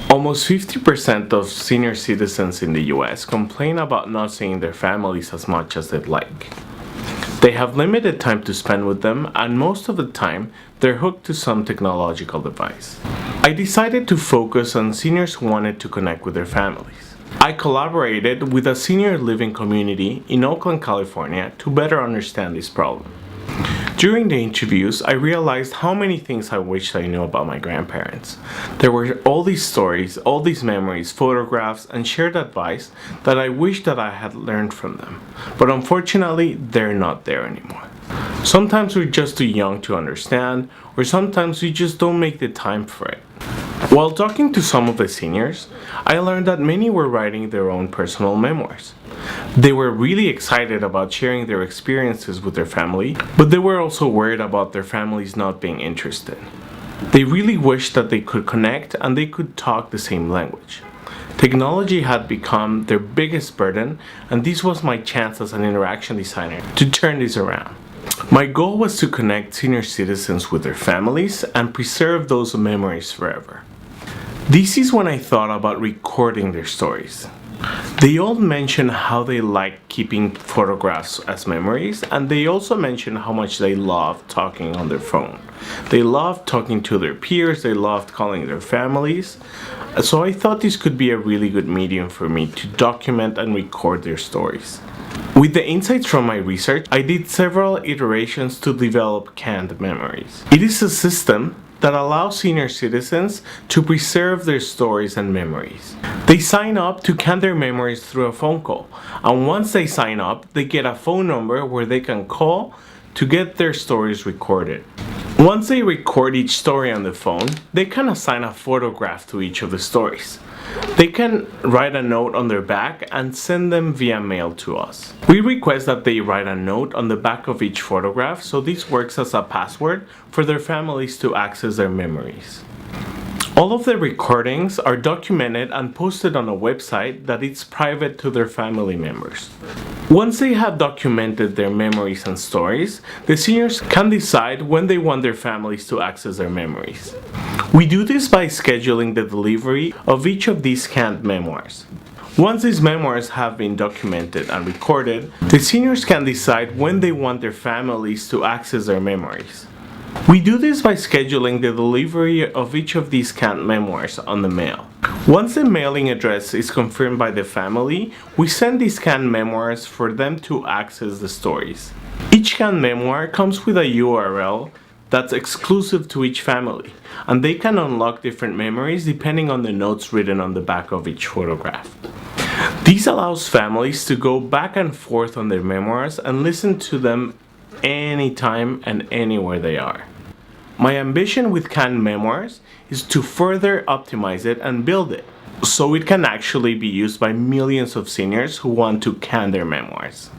Almost 50% of senior citizens in the US complain about not seeing their families as much as they'd like. They have limited time to spend with them, and most of the time, they're hooked to some technological device. I decided to focus on seniors who wanted to connect with their families. I collaborated with a senior living community in Oakland, California to better understand this problem. During the interviews, I realized how many things I wished I knew about my grandparents. There were all these stories, all these memories, photographs, and shared advice that I wished that I had learned from them. But unfortunately, they're not there anymore. Sometimes we're just too young to understand, or sometimes we just don't make the time for it. While talking to some of the seniors, I learned that many were writing their own personal memoirs. They were really excited about sharing their experiences with their family, but they were also worried about their families not being interested. They really wished that they could connect and they could talk the same language. Technology had become their biggest burden, and this was my chance as an interaction designer to turn this around. My goal was to connect senior citizens with their families and preserve those memories forever. This is when I thought about recording their stories. They all mention how they like keeping photographs as memories, and they also mention how much they love talking on their phone. They loved talking to their peers, they loved calling their families. So I thought this could be a really good medium for me to document and record their stories. With the insights from my research, I did several iterations to develop canned memories. It is a system that allows senior citizens to preserve their stories and memories. They sign up to can their memories through a phone call, and once they sign up, they get a phone number where they can call to get their stories recorded. Once they record each story on the phone, they can assign a photograph to each of the stories. They can write a note on their back and send them via mail to us. We request that they write a note on the back of each photograph, so this works as a password for their families to access their memories. All of the recordings are documented and posted on a website that is private to their family members. Once they have documented their memories and stories, the seniors can decide when they want their families to access their memories. We do this by scheduling the delivery of each of these canned memoirs. Once these memoirs have been documented and recorded, the seniors can decide when they want their families to access their memories. We do this by scheduling the delivery of each of these canned memoirs on the mail. Once the mailing address is confirmed by the family, we send these canned memoirs for them to access the stories. Each canned memoir comes with a URL that's exclusive to each family, and they can unlock different memories depending on the notes written on the back of each photograph. This allows families to go back and forth on their memoirs and listen to them anytime and anywhere they are. My ambition with canned memoirs is to further optimize it and build it so it can actually be used by millions of seniors who want to can their memoirs.